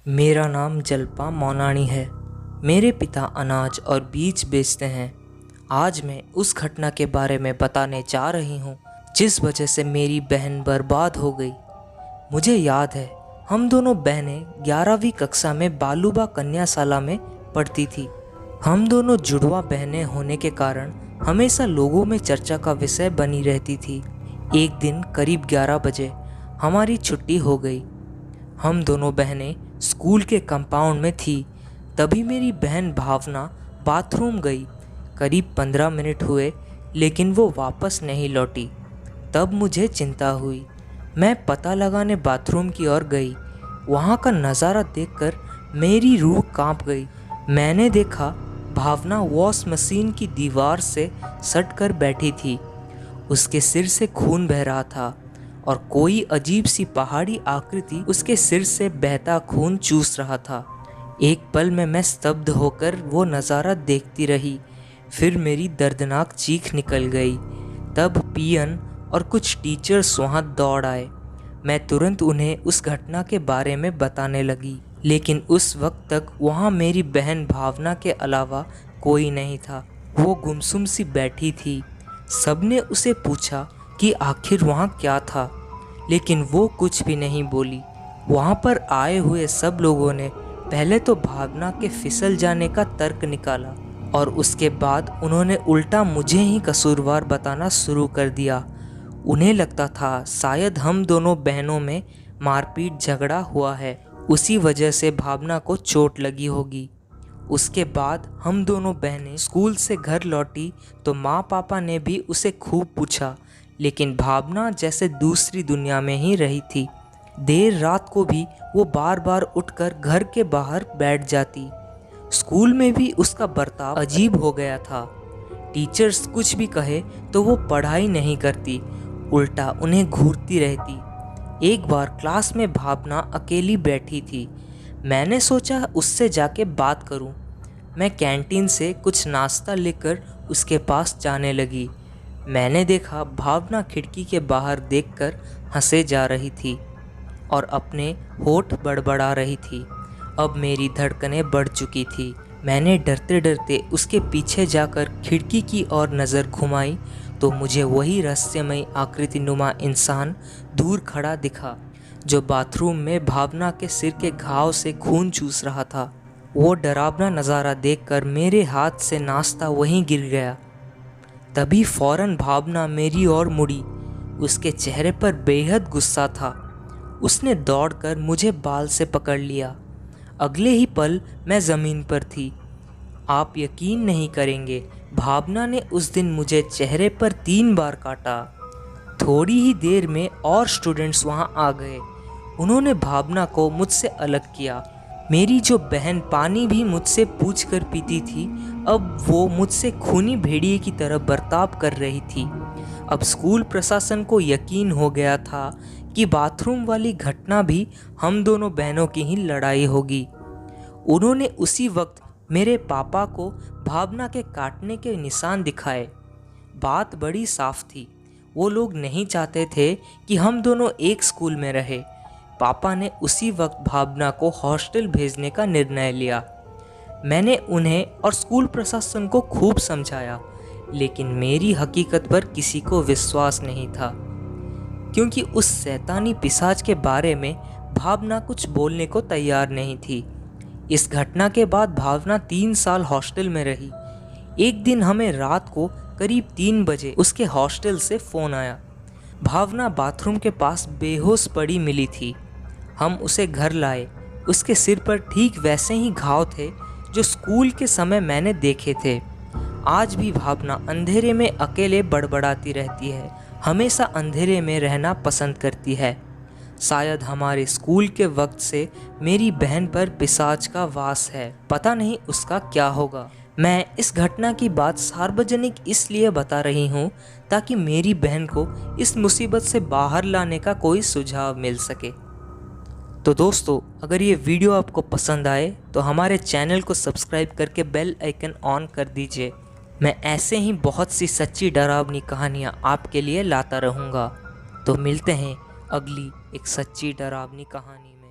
मेरा नाम जलपा मोनानी है। मेरे पिता अनाज और बीज बेचते हैं। आज मैं उस घटना के बारे में बताने जा रही हूँ जिस वजह से मेरी बहन बर्बाद हो गई। मुझे याद है, हम दोनों बहनें 11वीं कक्षा में बालूबा कन्याशाला में पढ़ती थी। हम दोनों जुड़वा बहनें होने के कारण हमेशा लोगों में चर्चा का विषय बनी रहती थी। एक दिन करीब 11 बजे हमारी छुट्टी हो गई। हम दोनों बहनें स्कूल के कंपाउंड में थी। तभी मेरी बहन भावना बाथरूम गई। करीब 15 मिनट हुए लेकिन वो वापस नहीं लौटी। तब मुझे चिंता हुई। मैं पता लगाने बाथरूम की ओर गई। वहाँ का नज़ारा देखकर मेरी रूह कांप गई। मैंने देखा भावना वॉश मशीन की दीवार से सट कर बैठी थी। उसके सिर से खून बह रहा था और कोई अजीब सी पहाड़ी आकृति उसके सिर से बहता खून चूस रहा था। एक पल में मैं स्तब्ध होकर वो नज़ारा देखती रही। फिर मेरी दर्दनाक चीख निकल गई। तब पियन और कुछ टीचर्स वहाँ दौड़ आए। मैं तुरंत उन्हें उस घटना के बारे में बताने लगी, लेकिन उस वक्त तक वहाँ मेरी बहन भावना के अलावा कोई नहीं था। वो गुमसुम सी बैठी थी। सबने उसे पूछा कि आखिर वहाँ क्या था, लेकिन वो कुछ भी नहीं बोली। वहाँ पर आए हुए सब लोगों ने पहले तो भावना के फिसल जाने का तर्क निकाला और उसके बाद उन्होंने उल्टा मुझे ही कसूरवार बताना शुरू कर दिया। उन्हें लगता था शायद हम दोनों बहनों में मारपीट झगड़ा हुआ है, उसी वजह से भावना को चोट लगी होगी। उसके बाद हम दोनों बहनें स्कूल से घर लौटी तो माँ पापा ने भी उसे खूब पूछा, लेकिन भावना जैसे दूसरी दुनिया में ही रही थी। देर रात को भी वो बार बार उठकर घर के बाहर बैठ जाती। स्कूल में भी उसका बर्ताव अजीब हो गया था। टीचर्स कुछ भी कहे तो वो पढ़ाई नहीं करती, उल्टा उन्हें घूरती रहती। एक बार क्लास में भावना अकेली बैठी थी। मैंने सोचा उससे जाके बात करूं। मैं कैंटीन से कुछ नाश्ता लेकर उसके पास जाने लगी। मैंने देखा भावना खिड़की के बाहर देखकर हंसे जा रही थी और अपने होठ बड़बड़ा रही थी। अब मेरी धड़कनें बढ़ चुकी थी। मैंने डरते डरते उसके पीछे जाकर खिड़की की ओर नज़र घुमाई तो मुझे वही रहस्यमयी आकृति नुमा इंसान दूर खड़ा दिखा, जो बाथरूम में भावना के सिर के घाव से खून चूस रहा था। वो डरावना नज़ारा देखकर मेरे हाथ से नाश्ता वहीं गिर गया। तभी फौरन भावना मेरी ओर मुड़ी। उसके चेहरे पर बेहद गुस्सा था। उसने दौड़कर मुझे बाल से पकड़ लिया। अगले ही पल मैं ज़मीन पर थी। आप यकीन नहीं करेंगे, भावना ने उस दिन मुझे चेहरे पर 3 बार काटा। थोड़ी ही देर में और स्टूडेंट्स वहाँ आ गए। उन्होंने भावना को मुझसे अलग किया। मेरी जो बहन पानी भी मुझसे पूछ कर पीती थी, अब वो मुझसे खूनी भेड़िए की तरह बर्ताव कर रही थी। अब स्कूल प्रशासन को यकीन हो गया था कि बाथरूम वाली घटना भी हम दोनों बहनों की ही लड़ाई होगी। उन्होंने उसी वक्त मेरे पापा को भावना के काटने के निशान दिखाए। बात बड़ी साफ थी। वो लोग नहीं चाहते थे कि हम दोनों एक स्कूल में रहे। पापा ने उसी वक्त भावना को हॉस्टल भेजने का निर्णय लिया। मैंने उन्हें और स्कूल प्रशासन को खूब समझाया, लेकिन मेरी हकीकत पर किसी को विश्वास नहीं था, क्योंकि उस शैतानी पिशाच के बारे में भावना कुछ बोलने को तैयार नहीं थी। इस घटना के बाद भावना 3 साल हॉस्टल में रही। एक दिन हमें रात को करीब 3 बजे उसके हॉस्टल से फ़ोन आया। भावना बाथरूम के पास बेहोश पड़ी मिली थी। हम उसे घर लाए। उसके सिर पर ठीक वैसे ही घाव थे जो स्कूल के समय मैंने देखे थे। आज भी भावना अंधेरे में अकेले बड़बड़ाती रहती है, हमेशा अंधेरे में रहना पसंद करती है। शायद हमारे स्कूल के वक्त से मेरी बहन पर पिशाच का वास है। पता नहीं उसका क्या होगा। मैं इस घटना की बात सार्वजनिक इसलिए बता रही हूँ ताकि मेरी बहन को इस मुसीबत से बाहर लाने का कोई सुझाव मिल सके। तो दोस्तों, अगर ये वीडियो आपको पसंद आए तो हमारे चैनल को सब्सक्राइब करके बेल आइकन ऑन कर दीजिए। मैं ऐसे ही बहुत सी सच्ची डरावनी कहानियाँ आपके लिए लाता रहूँगा। तो मिलते हैं अगली एक सच्ची डरावनी कहानी में।